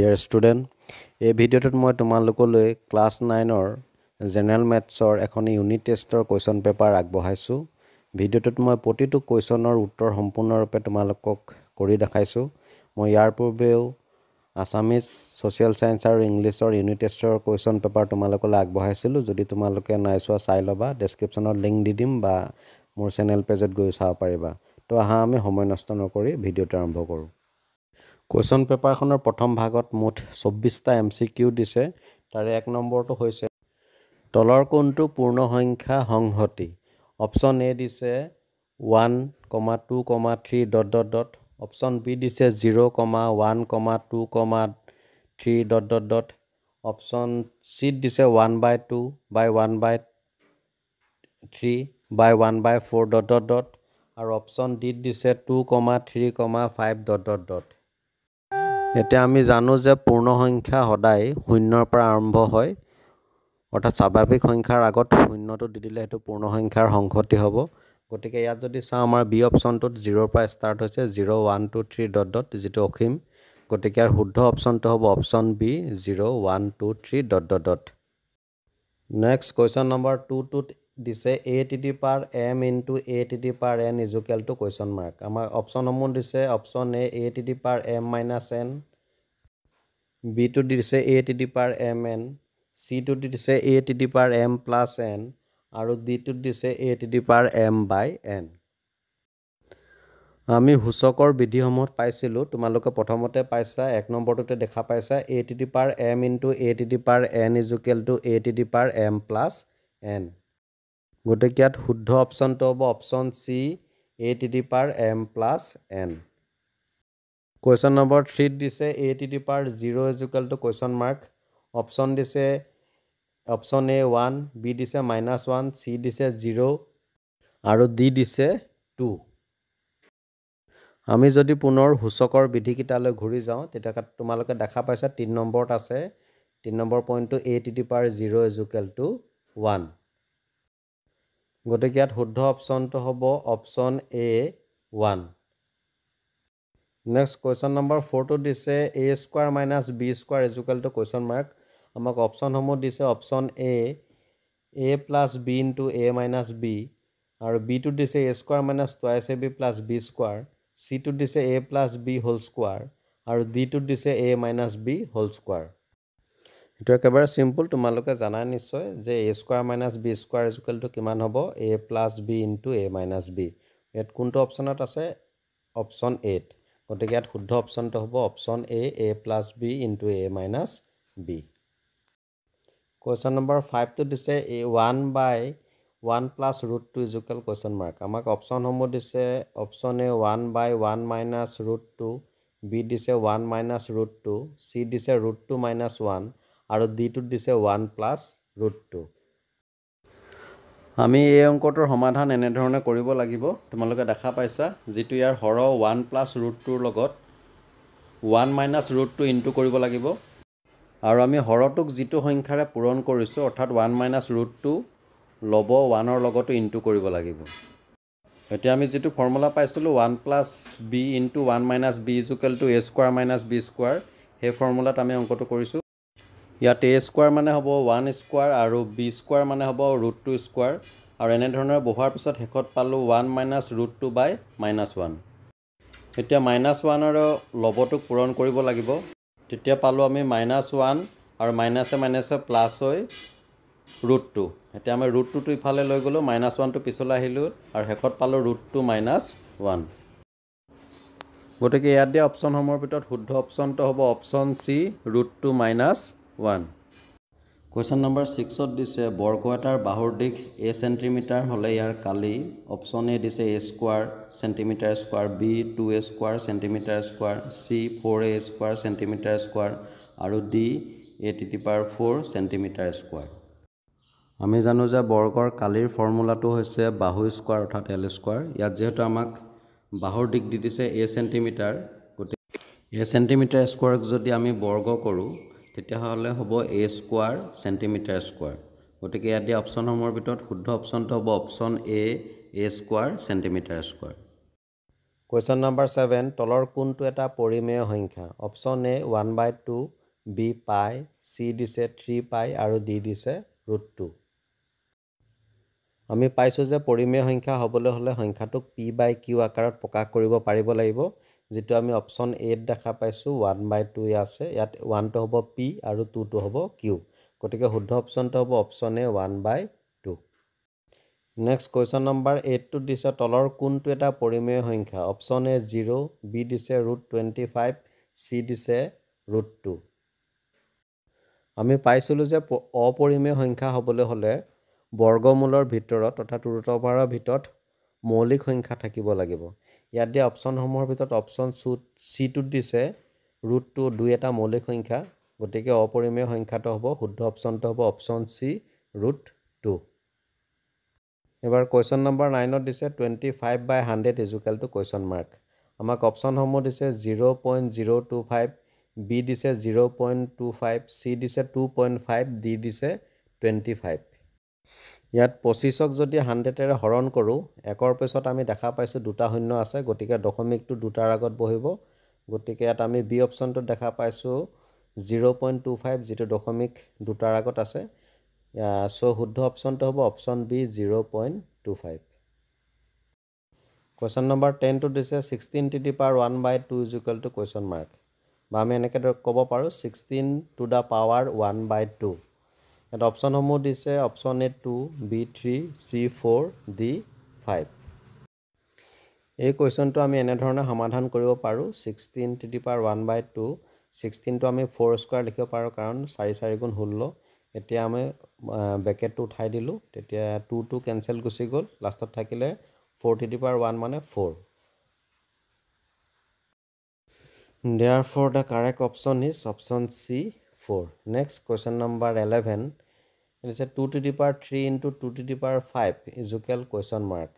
Dear student, এই ভিডিঅ'টোত মই তোমালোকলৈ ক্লাছ 9ৰ জেনেৰেল মেথছৰ এখন ইউনিট টেষ্টৰ কোৱেশ্চন পেপাৰ আগবঢ়াইছোঁ। ভিডিঅ'টোত মই প্ৰতিটো কোৱেশ্চনৰ উত্তৰ সম্পূৰ্ণৰূপে তোমালোকক কৰি দেখাইছোঁ। মই ইয়াৰ পূৰ্বেও আছামিজ, ছ'চিয়েল সায়েন্স আৰু ইংলিছৰ ইউনিট টেষ্টৰ কোৱেশ্চন পেপাৰ তোমালোকলৈ আগবঢ়াইছিলোঁ। যদি তোমালোকে নাই চোৱা চাই ল'বা, ডেছক্ৰিপশ্যনত লিংক দি দিম বা মোৰ চেনেল পেজত গৈ চাব পাৰিবা। তো আহা আমি সময় নষ্ট নকৰি ভিডিঅ'টো আৰম্ভ কৰোঁ। কোৱেশ্চন পেপাৰখনৰ প্ৰথম ভাগত মুঠ 24টা MCQ দিছে। তাৰে 1 নম্বৰটো হৈছে তলৰ কোনটো পূৰ্ণ সংখ্যা সংহতি। অপশ্যন এ দিছে 1, 2, 3 ... অপশ্যন বি দিছে 0, 1, 2, 3 ... অপশ্যন চি দিছে 1/2, 1/3, 1/4 ... আৰু অপশ্যন ডি দিছে 2, 3, 5 ... এতিয়া আমি জানো যে পূৰ্ণ সংখ্যা সদায় শূন্যৰ পৰা আৰম্ভ হয়, অৰ্থাৎ স্বাভাৱিক সংখ্যাৰ আগত শূন্যটো দি দিলে সেইটো পূৰ্ণ সংখ্যাৰ সংহতি হ'ব। গতিকে ইয়াত যদি চাওঁ আমাৰ বি অপশ্যনটোত 0ৰ পৰা ষ্টাৰ্ট হৈছে, 0, 1, 2, 3 ... যিটো অসীম। গতিকে ইয়াৰ শুদ্ধ অপশ্যনটো হ'ব option B, 0, 1, 2, 3 ... next question number 2টোত দিছে a⁴m × a⁴n = কুৱেশ্যন মাৰ্ক। আমাৰ অপশ্যনসমূহ দিছে অপশ্যন এ a⁴m - n, বিটো দিছে a⁴mn, চিটো দিছে a⁴m+n আৰু ডিটো দিছে a⁴m/n। আমি সূচকৰ বিধিসমূহত পাইছিলোঁ, তোমালোকে প্ৰথমতে পাইছা 1 নম্বৰটোতে দেখা পাইছা a⁴m × a⁴n = a⁴m+n। গতিকে ইয়াত শুদ্ধ অপশ্যনটো হ'ব option C, a⁴m+n। Question number 3 দিছে a⁴0 = কুৱেশ্যন মাৰ্ক। অপশ্যন দিছে অপশ্যন এ 1, বি দিছে -1, চি দিছে 0 আৰু ডি দিছে 2। আমি যদি পুনৰ সূচকৰ বিধিকেইটালৈ ঘূৰি যাওঁ, তেতিয়া তোমালোকে দেখা পাইছা 3 নম্বৰত আছে 3 নম্বৰ পইণ্টটো a⁴0 = 1। গতিকে ইয়াত শুদ্ধ অপশ্যনটো হ'ব option A 1। Next question number 4টো দিছে a² - b² = কুৱেশ্যন মাৰ্ক। আমাক অপশ্যনসমূহ দিছে option A a + b × a - b আৰু বিটো দিছে a² - 2ab + b², চিটো দিছে a + b² আৰু ডিটো দিছে a - b²। এইটো একেবাৰে চিম্পল, তোমালোকে জানা নিশ্চয় যে a² - b² = কিমান হ'ব, a + b × a - b। ইয়াত কোনটো অপশ্যনত আছে, অপশ্যন এত। গতিকে ইয়াত শুদ্ধ অপশ্যনটো হ'ব option A + b × a - b। Question number 5টো দিছে 1/1 + √2 = কুৱেশ্যন মাৰ্ক। আমাক অপশ্যনসমূহ দিছে অপশ্যন এ 1/1 - √2, বি দিছে 1 - √2, চি দিছে √2 - 1 আৰু ডিটো দিছে 1 + √2। আমি এই অংকটোৰ সমাধান এনেধৰণে কৰিব লাগিব। তোমালোকে দেখা পাইছা যিটো ইয়াৰ হৰ 1 + √2ৰ লগত 1 - √2 ইনটু কৰিব লাগিব। আৰু আমি হৰটোক যিটো সংখ্যাৰে পূৰণ কৰিছোঁ, অৰ্থাৎ 1 - √2 ল'ব 1ৰ লগতো ইনটু কৰিব লাগিব। এতিয়া আমি যিটো ফৰ্মুলা পাইছিলোঁ 1 + b × 1 - b = a² - b², সেই ফৰ্মুলাত আমি অংকটো কৰিছোঁ। ইয়াত a² মানে হ'ব 1² আৰু b² মানে হ'ব √2², আৰু এনেধৰণে বহোৱাৰ পিছত শেষত পালোঁ 1 - √2/-1। এতিয়া -1ৰ লবটোক পূৰণ কৰিব লাগিব। তেতিয়া পালোঁ আমি -1 আৰু মাইনাছে মাইনাছে প্লাছ হৈ √2। এতিয়া আমি √2টো ইফালে লৈ গ'লোঁ, -1টো পিছলৈ আহিলোঁ আৰু শেষত পালোঁ √2 - 1। গতিকে ইয়াত দিয়া অপশ্যনসমূহৰ ভিতৰত শুদ্ধ অপশ্যনটো হ'ব অপশ্যন চি, √2 - 1। কুৱেশ্যন নম্বৰ 6ত দিছে বৰ্গ এটাৰ বাহুৰ দিশ a চেণ্টিমিটাৰ হ'লে ইয়াৰ কালি। অপশ্যন এ দিছে a² cm², B 2a² cm², C 4a² cm² আৰু ডি a⁴ cm²। আমি জানো যে বৰ্গৰ কালিৰ ফৰ্মুলাটো হৈছে বাহু স্কোৱাৰ অৰ্থাৎ l²। ইয়াত যিহেতু আমাক বাহুৰ দিশ দি দিছে a চেণ্টিমিটাৰ, গতিকে a চেণ্টিমিটাৰ² যদি আমি বৰ্গ কৰোঁ তেতিয়াহ'লে হ'ব a² cm²। গতিকে ইয়াত দিয়া অপশ্যনসমূহৰ ভিতৰত শুদ্ধ অপশ্যনটো হ'ব অপশ্যন এ a² cm²। কুৱেশ্যন নম্বৰ 7 তলৰ কোনটো এটা পৰিমেয় সংখ্যা অপশ্যন এ 1/2 বি পাই চি দিছে 3 পাই আৰু ডি দিছে √2 আমি পাইছোঁ যে পৰিমেয় সংখ্যা হ'বলৈ হ'লে সংখ্যাটোক p/q আকাৰত প্ৰকাশ কৰিব পাৰিব লাগিব যেটো আমি অপশ্যন এত দেখা পাইছোঁ 1/2 আছে ইয়াত 1 টো হ'ব p আৰু 2 টো হ'ব q গতিকে শুদ্ধ অপশ্যনটো হ'ব অপশ্যন এ 1/2 নেক্সট কুৱেশ্যন নম্বৰ 8 টো দিছে তলৰ কোনটো এটা পৰিমেয় সংখ্যা অপশ্যন এ 0 বি দিছে √25 চি দিছে √2 আমি পাইছিলোঁ যে অপৰিমেয় সংখ্যা হ'বলৈ হ'লে বৰ্গমূলৰ ভিতৰত অৰ্থাৎ √ৰ ভিতৰত মৌলিক সংখ্যা থাকিব লাগিব ইয়াত দিয়া অপশ্যনসমূহৰ ভিতৰত অপশ্যন চি টোত দিছে √2 দুই এটা মৌলিক সংখ্যা গতিকে অপৰিমেয় সংখ্যাটো হ'ব শুদ্ধ অপশ্যনটো হ'ব অপশ্যন চি √2 এবাৰ কুৱেশ্যন নম্বৰ 9 ত দিছে 25/100 ইকুৱেল টু কুৱেশ্যন মাৰ্ক আমাক অপশ্যনসমূহ দিছে 0.025 বি দিছে 0.25 চি দিছে 2.5 ডি দিছে 25 ইয়াত 25ক যদি 100ৰে হৰণ কৰোঁ একৰ পিছত আমি দেখা পাইছোঁ দুটা শূন্য আছে গতিকে দশমিকটো দুটাৰ আগত বহিব গতিকে ইয়াত আমি বি অপশ্যনটো দেখা পাইছোঁ 0.25 যেটো দশমিক দুটাৰ আগত আছে সো শুদ্ধ অপশ্যনটো হ'ব অপশ্যন বি 0.25 কুৱেশ্যন নম্বৰ 10 টো দিছে 16 to the power 1/2 equal to question mark বা আমি এনেকৈ ক'ব পাৰোঁ 16 টু দা পাৱাৰ 1/2 ইয়াত অপশ্যনসমূহ দিছে option A 2 B 3 C 4 D 5 এই কুৱেশ্যনটো আমি এনেধৰণে সমাধান কৰিব পাৰোঁ 16 টু দি পাৱাৰ 1/2 16টো আমি 4 স্কোৱাৰ লিখিব পাৰোঁ কাৰণ 4 4 গুণ 16 এতিয়া আমি ব্ৰেকেটটো উঠাই দিলোঁ তেতিয়া 2 2 কেনসেল গুচি গ'ল লাষ্টত থাকিলে 4 টু দি পাৱাৰ 1 মানে 4 therefore the correct option is option C 4 next question number 11 it is a 2 to the power 3 into 2 to the power 5 is equal question mark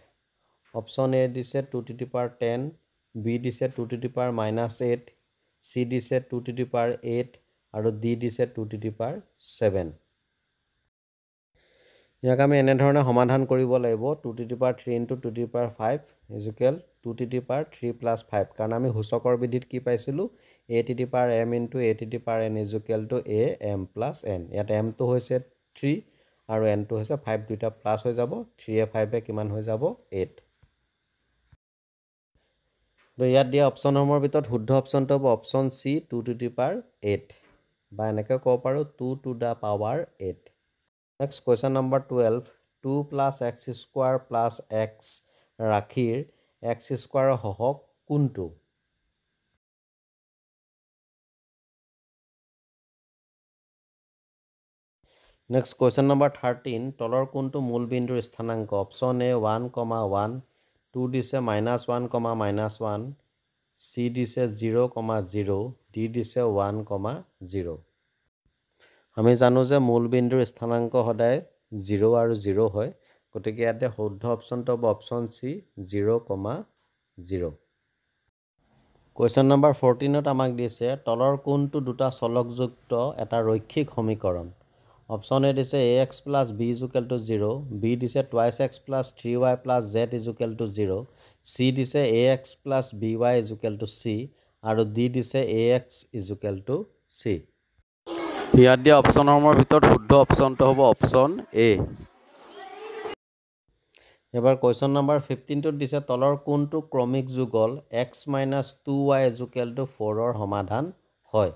option A is 2 to the power 10 B is 2 to the power -8 C is 2 to the power 8 আৰু D is 2 to the power 7 ইয়াক আমি এনেধৰণে সমাধান কৰিব লাগিব 2 to the power 3 into 2 to the power 5 is equal 2 to the power 3 plus 5 কাৰণ আমি সূচকৰ বিধিত কি পাইছিলোঁ a to the power m into a to the power n is equal to a m plus n ইয়াত m টো হৈছে 3 আৰু n টো হৈছে 5 দুইটা প্লাস হৈ যাব 3 এ 5 এ কিমান হৈ যাব 8 তো ইয়াত দিয়া অপশ্যনসমূহৰ ভিতৰত শুদ্ধ অপশ্যনটো হ'ব option C 2 to the power 8 বা এনেকৈ ক'ব পাৰোঁ 2 to the power 8 Next question number 12 2 plus x square plus x ৰাখিৰ x square হহক কোনটো Next question number 13 তলৰ কোনটো মূল বিন্দুৰ স্থানাংক অপশ্যন এ 1,1 2 দিছে -1,-1 C দিছে 0,0 D দিছে 1,0 আমি জানো যে মূল বিন্দুৰ স্থানাংক সদায় 0 আৰু 0 হয় গতিকে ইয়াতে শুদ্ধ অপশ্যনটো হ'ব অপশ্যন চি 0,0 কুৱেশ্যন নম্বৰ 14 ত আমাক দিছে তলৰ কোনটো দুটা চলকযুক্ত এটা ৰৈখিক সমীকৰণ অপশ্যন এ দিছে ax + b = 0 b দিছে 2x + 3y + z = 0 c দিছে ax + by = c আৰু d দিছে ax = c ইয়াত দিয়া অপশ্যনসমূহৰ ভিতৰত শুদ্ধ অপশ্যনটো হ'ব অপশ্যন এ এবাৰ কুৱেশ্যন নম্বৰ 15 টোত দিছে তলৰ কোনটো ক্ৰমিক যুগল x - 2y = 4 ৰ সমাধান হয়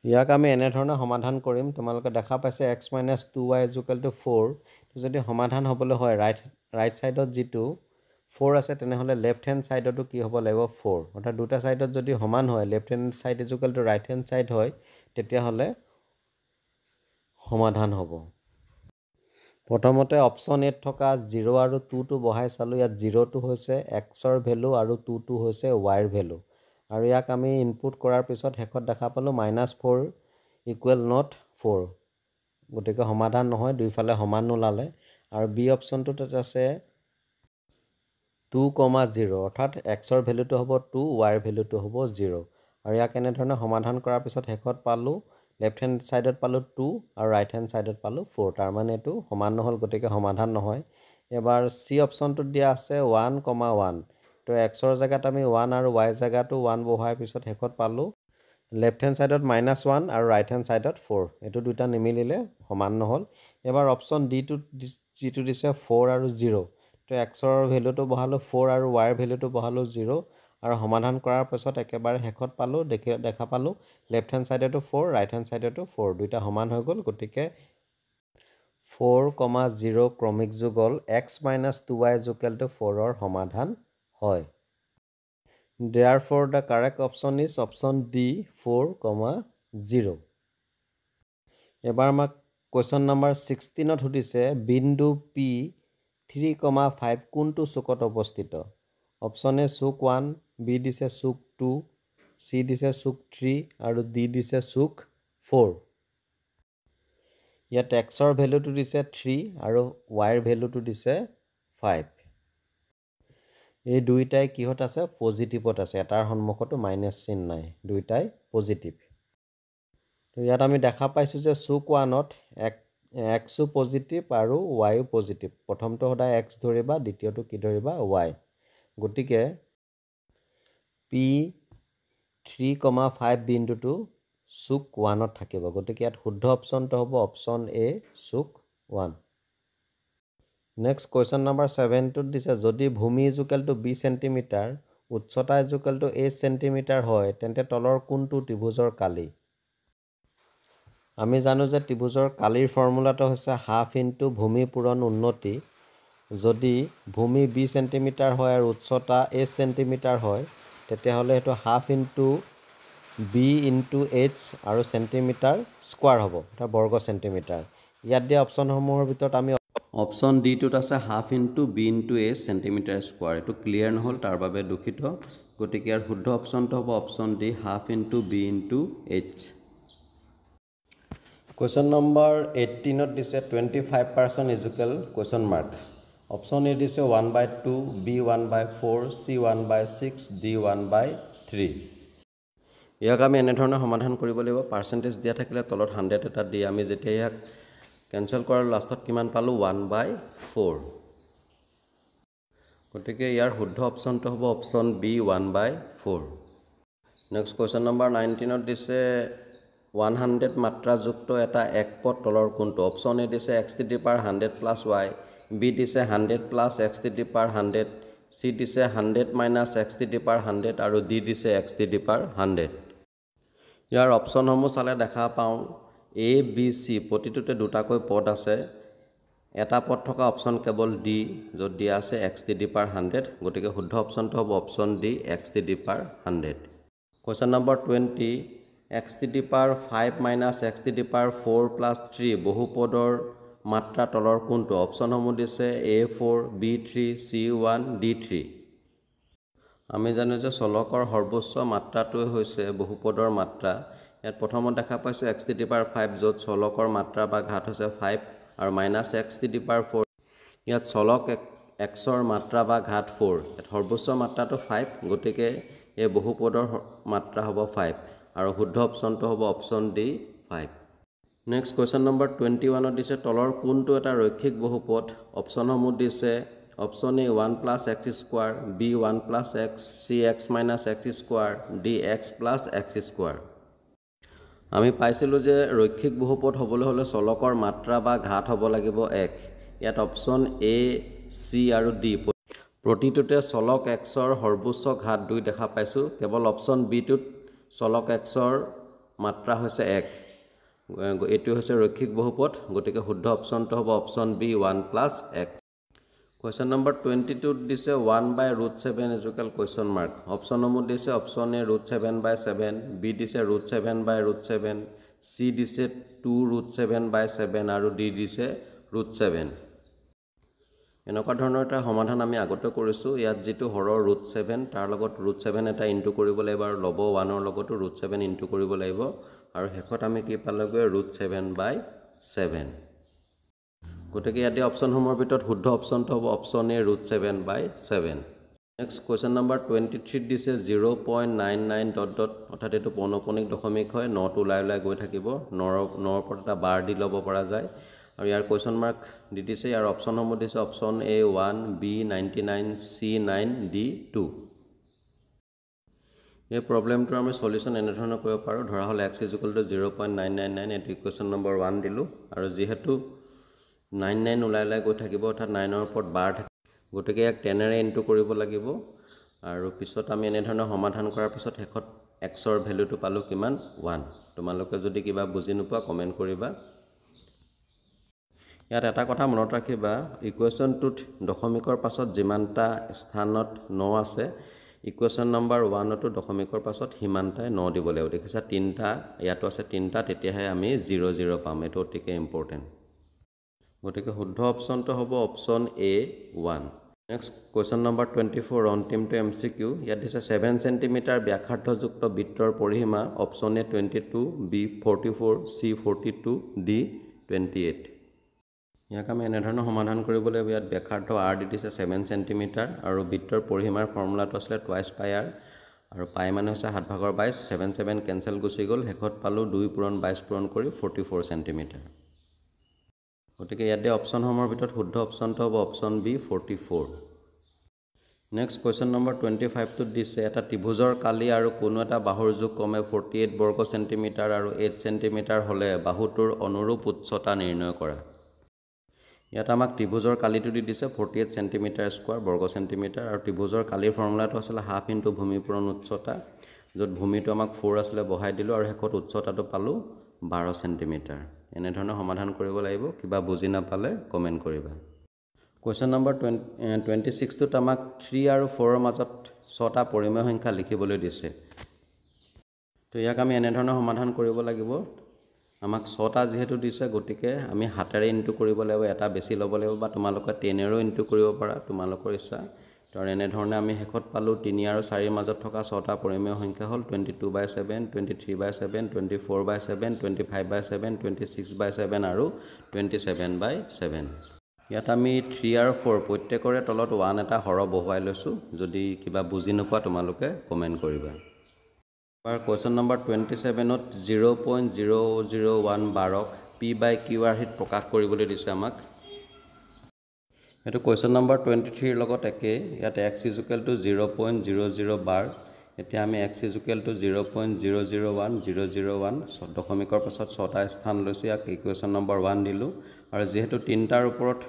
ইয়াক আমি এনেধৰণে সমাধান কৰিম তোমালোকে দেখা পাইছে x - 2y = 4 তো যদি সমাধান হ'বলৈ হয় ৰাইট সাইডত যেটো 4 আছে তেনেহলে লেফট হ্যান্ড সাইডতো কি হ'ব লাগিব 4 অৰ্থাৎ দুটা সাইডত যদি সমান হয় left hand side = right hand side হয় তেতিয়া হলে সমাধান হ'ব প্ৰথমতে অপশ্যন এত থকা 0 আৰু 2 টো বহাই চালো ইয়াত 0 টো হৈছে x ৰ ভ্যালু আৰু 2 টো হৈছে y ৰ ভ্যালু আৰু ইয়াক আমি ইনপুট কৰাৰ পিছত হেকত দেখা পালো -4 = not 4 গতিকে সমাধান নহয় দুইফালে সমান ওলালে আৰু বি অপশ্যনটোত আছে 2,0 অৰ্থাৎ x ৰ ভ্যালুটো হ'ব 2 y ৰ ভ্যালুটো হ'ব 0 আৰু ইয়াক এনে ধৰণে সমাধান কৰাৰ পিছত হেকত পালো লেফট হ্যান্ড সাইডত পালো 2 আৰু ৰাইট হ্যান্ড সাইডত পালো 4 তাৰ মানে এটো সমান নহল গতিকে সমাধান নহয় এবাৰ চি অপশ্যনটোত দিয়া আছে 1,1 তো এক্সৰ জেগাত আমি 1 আৰু ৱাই জেগাটো 1 বহাই পিছত শেষত পালোঁ লেফ্ট হেণ্ড ছাইডত -1 আৰু ৰাইট হেণ্ড ছাইডত 4 এইটো দুটা নিমিলিলে সমান নহ'ল এবাৰ অপশ্যন ডিটো যিটো দিছে 4 আৰু 0 তো এক্সৰ ভেলুটো বহালোঁ 4 আৰু ৱাইৰ ভেলুটো বহালোঁ 0 আৰু সমাধান কৰাৰ পাছত একেবাৰে শেষত পালোঁ দেখা পালোঁ লেফ্ট হেণ্ড ছাইডেটো 4 ৰাইট হেণ্ড ছাইডেটো 4 দুইটা সমান হৈ গ'ল গতিকে 4,0 ক্ৰমিক যুগল x - 2y = 4ৰ সমাধান হয় Therefore the correct option is option D 4,0 এবাৰ আমাক question number 16ত সুধিছে বিন্দু P 3,5 কোনটো চুকত অৱস্থিত অপশ্যন এ চুক 1 বি দিছে চুক 2 চি দিছে চুক 3 আৰু ডি দিছে চুক 4 ইয়াত এক্সৰ ভেলুটো দিছে 3 আৰু ৱাইৰ ভেলুটো দিছে 5 এই দুইটাই কিহত আছে পজিটিভত আছে এটাৰ সন্মুখতো মাইনাস চিন নাই দুইটাই পজিটিভ তো ইয়াত আমি দেখা পাইছো যে চুক 1ত এক্সও পজিটিভ আৰু ৱাইও পজিটিভ প্ৰথমটো সদায় এক্স ধৰিবা দ্বিতীয়টো কি ধৰিবা ৱাই গতিকে পি 3,5 বিন্দুটো চুক 1ত থাকিব গতিকে ইয়াত শুদ্ধ অপশ্যনটো হ'ব অপশ্যন এ চুক 1 নেক্সট কুৱেশ্যন নম্বৰ 7টোত দিছে যদি ভূমি = 20 সেন্টিমিটাৰ উচ্চতা = 8 সেন্টিমিটাৰ হয় তেন্তে তলৰ কোনটো ত্ৰিভুজৰ কালি আমি জানো যে ত্ৰিভুজৰ কালিৰ ফৰ্মুলাটো হৈছে হাফ ইনটু ভূমি পূৰণ উন্নতি যদি ভূমি 20 সেন্টিমিটাৰ হয় আৰু উচ্চতা 8 সেন্টিমিটাৰ হয় তেতিয়াহ'লে এটো half into b into h আৰু সেন্টিমিটাৰ স্কয়াৰ হ'ব এটা বৰ্গ সেন্টিমিটাৰ ইয়াত দিয়া অপচনসমূহৰ ভিতৰত আমি অপশ্যন ডি টোত আছে half into b into h centimetre square এটো ক্লিয়াৰ নহল তাৰ বাবে দুখিত গতিকে ইয়াৰ শুদ্ধ অপশ্যনটো হ'ব option D half into b into h Question number 18ত দিছে 25% equal question mark option A দিছে 1/2 b 1/4 c 1/6 d 1/3 ইয়াক আমি এনে ধৰণে সমাধান কৰিব লাগিব পাৰ্চেন্টেজ দিয়া থাকিলে তলত 100 এটা দি আমি যেতিয়া ইয়াক কেনসেল কৰাৰ লাষ্টত কিমান পালো 1/4 গতিকে ইয়াৰ শুদ্ধ অপশ্যনটো হ'ব option B 1/4 next question number 19ত দিছে 100 মাত্ৰা যুক্ত এটা একপদ তলৰ কোনটো অপশ্যন এ দিছে x to the power 100 plus y b দিছে 100 plus x to the power 100 c দিছে 100 minus x to the power 100 আৰু d দিছে x to the power 100 ইয়াৰ অপশ্যনসমূহ চালে দেখা পাওঁ a b c প্ৰতিটোতে দুটাকৈ পদ আছে এটা পদ থকা অপশ্যন কেৱল d য'ত দিয়া আছে x to the power 100 গতিকে শুদ্ধ অপশ্যনটো হ'ব option d x to the power 100 Question number 20 x to the power 5 minus x to the power 4 plus 3 বহুপদৰ মাত্ৰা তলৰ কোনটো অপশ্যনসমূহ দিছে a4 b3 c1 d3 আমি জানো যে চলকৰ সৰ্বোচ্চ মাত্ৰাটোই হৈছে বহুপদৰ মাত্ৰা ইয়াত প্ৰথমত দেখা পাইছো x to the power 5 য'ত চলকৰ মাত্ৰা বা ঘাত হৈছে 5 আৰু minus x to the power 4 ইয়াত চলক xৰ মাত্ৰা বা ঘাত 4 ইয়াত সৰ্বোচ্চ মাত্ৰাটো 5 গতিকে এই বহুপদৰ মাত্ৰা হ'ব 5 আৰু শুদ্ধ অপশ্যনটো হ'ব option D 5 next question number 21ত দিছে তলৰ কোনটো এটা ৰৈখিক বহুপদ অপশ্যনসমূহ দিছে option A 1 plus x square b 1 plus x c x minus x square d x plus x square আমি পাইছিলো যে ৰৈখিক বহুপদ হ'বলৈ হলে চলকৰ মাত্ৰা বা ঘাত হ'ব লাগিব 1 ইয়াত অপশ্যন এ চি আৰু ডি প্ৰতিটোতে চলক xৰ সৰ্বোচ্চ ঘাত 2 দেখা পাইছো কেৱল অপশ্যন বি টোত চলক xৰ মাত্ৰা হৈছে 1 এটো হৈছে ৰৈখিক বহুপদ গতিকে শুদ্ধ অপশ্যনটো হ'ব option B 1 plus x Question number 22 দিছে 1/√7 ইকুৱেল question mark অপশ্যনসমূহ দিছে অপশ্যন এ √7/7 বি দিছে √7/√7 চি দিছে 2√7/7 আৰু ডি দিছে √7 এনেকুৱা ধৰণৰ এটা সমাধান আমি আগতে কৰিছো ইয়াত যেটো হৰৰ √7 তাৰ লগত √7 এটা ইনটু কৰিব লাগিব আৰু লব 1 ৰ লগতো √7 ইনটু কৰিব লাগিব আৰু শেষত আমি কি পালোগৈ √7/7 গতিকে ইয়াতে অপশ্যনসমূহৰ ভিতৰত শুদ্ধ অপশ্যনটো হ'ব অপশ্যন এ √7/7 নেক্সট কুৱেশ্যন নম্বৰ 23 দিছে 0.99 ... অৰ্থাৎ এটো পৌনঃপুনিক দশমিক হয় 9 টো ওলাই গৈ থাকিব 9 ৰ ওপৰত এটা বাৰ দি ল'ব পৰা যায় আৰু ইয়াৰ কুৱেশ্যন মাৰ্ক দি দিছে ইয়াৰ অপশ্যনসমূহ দিছে option A 1 B 99 C 9 D 2 এই প্ৰবলেমটোৰ আমি সলিউশন এনেধৰণে কৰিব পাৰোঁ ধৰা হ'ল x = 0.999 এটো ইকুৱেশ্যন নম্বৰ 1 দিলোঁ আৰু যেহেতু 99 ওলাই গৈ থাকিব অৰ্থাৎ 9 ৰ ওপৰত বাৰ থাকে গতিকে ইয়াক 10 ৰে ইনটু কৰিব লাগিব আৰু পিছত আমি এনেধৰণে সমাধান কৰাৰ পিছত শেষত x ৰ ভ্যালুটো পালো কিমান 1 তোমালোকে যদি কিবা বুজি নোপোৱা কমেন্ট কৰিবা ইয়াত এটা কথা মনত ৰাখিবা ইকুৱেশ্যনটোত দশমিকৰ পাছত যিমানটা স্থানত 9 আছে ইকুৱেশ্যন নম্বৰ 1 টো দশমিকৰ পাছত হিমানটাই 9 দিব লাগিব দেখিছা তিনটা ইয়াতো আছে তিনটা তেতিয়াহে আমি 0 0 পাম এটো অতিকে ইম্পৰ্টেন্ট গতিকে শুদ্ধ অপচনটো হ'ব option A 1 next question number 24 অন্তিম টু MCQ ইয়াত দিছে 7 সেন্টিমিটাৰ ব্যাসাৰ্ধযুক্ত বৃত্তৰ পৰিসীমা option A 22 B 44 C 42 D 28 ইয়াক আমি এনেধৰণৰ সমাধান কৰিবলৈ ইয়াত ব্যাসাৰ্ধ r দি দিছে 7 সেন্টিমিটাৰ আৰু বৃত্তৰ পৰিসীমাৰ ফৰ্মুলাটো আছে টুৱাইস পাই r আৰু পাই মানে হৈছে 7/22 7 7 কেনসেল গুচি গ'ল শেষত পালো 2 পূৰণ 22 পূৰণ কৰি 44 সেন্টিমিটাৰ গতিকে ইয়াতে অপচনসমূহৰ ভিতৰত শুদ্ধ অপচনটো হ'ব option B 44 next question number 25 টো দিছে এটা ত্ৰিভুজৰ কালি আৰু কোনো এটা বাহুৰ যোগ কমে 48 বৰ্গ সেন্টিমিটাৰ আৰু 8 সেন্টিমিটাৰ হলে বাহুটোৰ অনুৰূপ উচ্চতা নিৰ্ণয় কৰা ইয়াত আমাক ত্ৰিভুজৰ কালিটো দি দিছে 48 সেন্টিমিটাৰ স্কয়াৰ বৰ্গ সেন্টিমিটাৰ আৰু ত্ৰিভুজৰ কালিৰ ফৰ্মুলাটো আছিল হাফ ইনটু ভূমি পূৰণ উচ্চতা য'ত ভূমিটো আমাক 4 আছিল বহাই দিলো আৰু শেষত উচ্চতাটো পালো 12 সেন্টিমিটাৰ এনে ধৰণৰ সমাধান কৰিব লাগিব কিবা বুজি নাপালে কমেন্ট কৰিবা কোৱেশ্চন নম্বৰ 26 টোত আমাক 3 আৰু 4 ৰ মাজত 6টা পৰিমেয় সংখ্যা লিখিবলৈ দিছে তো ইয়াক আমি এনে ধৰণৰ সমাধান কৰিব লাগিব আমাক 6টা যেহেতু দিছে গতিকে আমি হাতেৰে ইনটু কৰিব লাগিব এটা বেছি ল'ব লাগিব বা তোমালোকে 10 ৰো ইনটু কৰিব পাৰা তোমালোকৰ ইচ্ছা তো এনে ধৰণে আমি শেষত পালো 3 আৰু 4 ৰ মাজত থকা 6টা পৰিমেয় সংখ্যা হ'ল 22/7 23/7 24/7 25/7 26/7 আৰু 27/7 ইয়াত আমি 3 আৰু 4 প্ৰত্যেকৰে তলত 1 এটা হৰ বহুৱাই লৈছো যদি কিবা বুজি নোপোৱা তোমালোকে কমেন্ট কৰিবা আৰু কোৱেশ্চন নম্বৰ 27 ত 0.001 বাৰক p/q হিত প্ৰকাশ কৰিবলৈ দিছে আমাক এটো কোৱেশ্চন নম্বৰ 23 ৰ লগত একে ইয়াত x = 0.00 বাৰ এতিয়া আমি x = 0.001001 দশমিকৰ পাছত 6টা স্থান লৈছো ইয়াক ইকুৱেশ্যন নম্বৰ 1 দিলো আৰু যেহেতু তিনটাৰ ওপৰত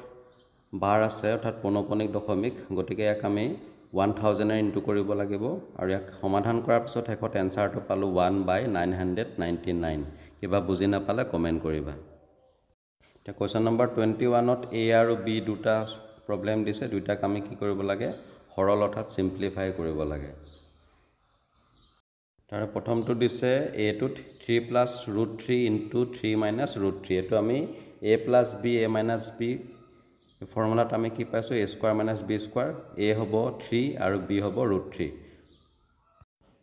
বাৰ আছে অৰ্থাৎ পৌনপণিক দশমিক গতিকে ইয়াক আমি 1000 ইনটু কৰিব লাগিব আৰু ইয়াক সমাধান কৰাৰ পিছত শেষত এনসাৰটো পালো 1/999 কিবা বুজি নাপালে কমেন্ট কৰিবা এতিয়া কোৱেশ্চন নম্বৰ 21 ত A আৰু B দুটা প্ৰবলেম দিছে দুইটাক আমি কি কৰিব লাগে সৰল অৰ্থাৎ সিম্পলিফাই কৰিব লাগে তাৰ প্ৰথমটো দিছে A টোত 3 + √3 * 3 - √3 এটো আমি A + B A - B ফৰ্মুলাত আমি কি পাইছো a² - b² a হ'ব 3 আৰু b হ'ব √3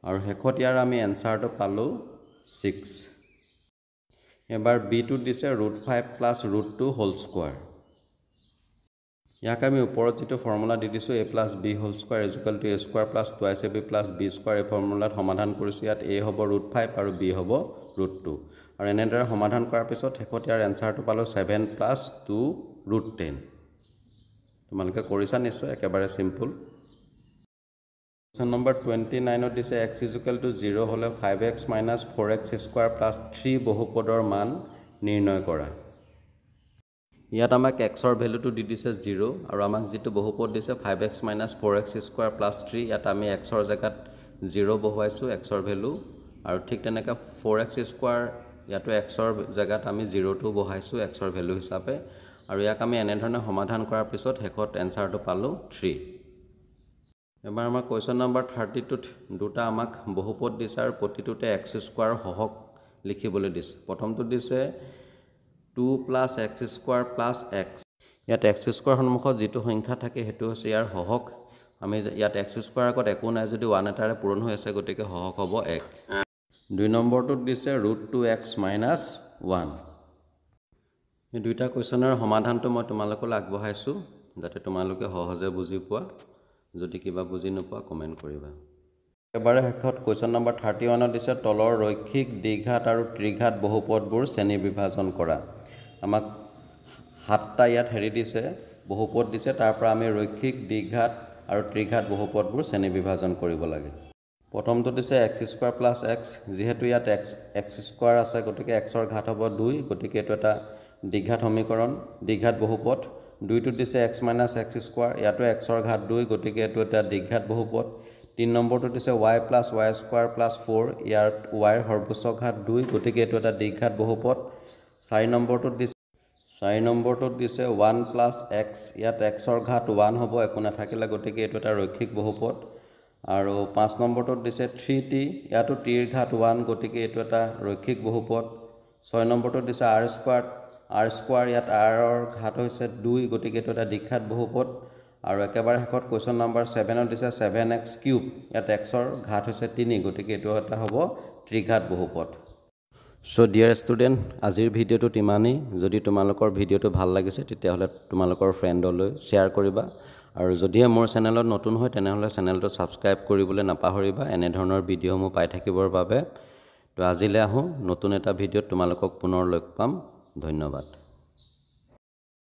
আৰু শেষত ইয়াৰ আমি এনসাৰটো পালো 6 এবাৰ b টো দিছে √5 + √2 হোল স্কয়াৰ ইয়াক আমি ওপৰত যেটো ফৰ্মুলা দি দিছো a + b whole square = a² + twice ab + b² এই ফৰ্মুলাত সমাধান কৰিছো ইয়াত a হ'ব √5 আৰু b হ'ব √2 আৰু এনেদৰে সমাধান কৰাৰ পিছত শেষত ইয়াৰ এনসাৰটো পালো 7 + 2 √10 তোমালোকে কৰিছা নিশ্চয় একেবাৰে সিম্পল কোৱেশ্চন নম্বৰ 29 ত দিছে x = 0 হলে 5x - 4x² + 3 বহুপদৰ মান নিৰ্ণয় কৰা ইয়াত আমাক x ৰ ভ্যালুটো দি দিছে 0 আৰু আমাক যেটো বহুপদ দিছে 5x - 4x² + 3 ইয়াত আমি x ৰ জাগাত 0 বহুৱাইছো x ৰ ভ্যালু আৰু ঠিক তেনেকৈ 4x² ইয়াতো x ৰ জাগাত আমি 0 টো বহাইছো x ৰ ভ্যালু হিচাপে আৰু ইয়াক আমি এনে ধৰণে সমাধান কৰাৰ পিছত শেষত এনসাৰটো পালো 3 এবাৰ আমাৰ কোৱেশ্চন নম্বৰ 30 টোত দুটা আমাক বহুপদ দিছে আৰু প্ৰতিটোতে x² সহগ লিখিবলৈ দিছে প্ৰথমটো দিছে 2 + x² + x ইয়াত x² সন্মুখত যেটো সংখ্যা থাকে হেতু হৈছে ইয়াৰ সহগ আমি ইয়াত x² আগত একো নাই যদি 1 এটাৰে পূৰণ হৈ আছে গতিকে সহগ হ'ব 1 দুই নম্বৰটোত দিছে √2x - 1 এই দুইটা কোৱেশ্চনৰ সমাধানটো মই তোমালোকলৈ আগবঢ়াইছো যাতে তোমালোকে সহজে বুজি পোৱা যদি কিবা বুজি নোপোৱা কমেন্ট কৰিবা এবাৰে শেষত কোৱেশ্চন নম্বৰ 31 ত দিছে তলৰ ৰৈখিক দ্বিঘাত আৰু ত্ৰিঘাত বহুপদবোৰ শ্ৰেণী বিভাজন কৰা আমাক 7টা ইয়াত হেৰি দিছে বহুপদ দিছে তাৰ পৰা আমি ৰৈখিক দ্বিঘাত আৰু ত্ৰিঘাত বহুপদবোৰ শ্ৰেণী বিভাজন কৰিব লাগে প্ৰথমটো দিছে x² + x যেহেতু ইয়াত x² আছে গতিকে x ৰ ঘাত হ'ব 2 গতিকে এটো এটা দ্বিঘাত সমীকৰণ দ্বিঘাত বহুপদ দুইটো দিছে x - x² ইয়াতো x ৰ ঘাত 2 গতিকে এটো এটা দ্বিঘাত বহুপদ 3 নম্বৰটো দিছে y + y² + 4 ইয়াত y ৰ সৰ্বোচ্চ ঘাত 2 গতিকে এটো এটা দ্বিঘাত বহুপদ 4 নম্বৰটো দিছে 1 + x ইয়াত x ৰ ঘাত 1 হ'ব একো নাথাকিলে গতিকে এটো এটা ৰৈখিক বহুপদ আৰু 5 নম্বৰটোত দিছে 3t ইয়াতো t ৰ ঘাত 1 গতিকে এটো এটা ৰৈখিক বহুপদ 6 নম্বৰটোত দিছে r² ইয়াত r ৰ ঘাত হৈছে 2 গতিকে এটো এটা দ্বিঘাত বহুপদ আৰু একেবাৰে শেষত কোৱেশ্চন নম্বৰ 7ত দিছে 7x³ ইয়াত x ৰ ঘাত হৈছে 3 গতিকে এটো এটা হ'ব ত্ৰিঘাত বহুপদ সো ডিয়াৰ ষ্টুডেন্ট আজিৰ ভিডিওটো ইমানেই যদি তোমালোকৰ ভিডিওটো ভাল লাগিছে তেতিয়াহলে তোমালোকৰ ফ্ৰেণ্ডলৈ শেয়াৰ কৰিবা আৰু যদি মোৰ চেনেলত নতুন হয় তেনেহলে চেনেলটো সাবস্ক্ৰাইব কৰিবলৈ নাপাহৰিবা এনে ধৰণৰ ভিডিওসমূহ পাই থাকিবৰ বাবে তো আজিলৈ আহো নতুন এটা ভিডিওত তোমালোকক পুনৰ লগ পাম ধন্যবাদ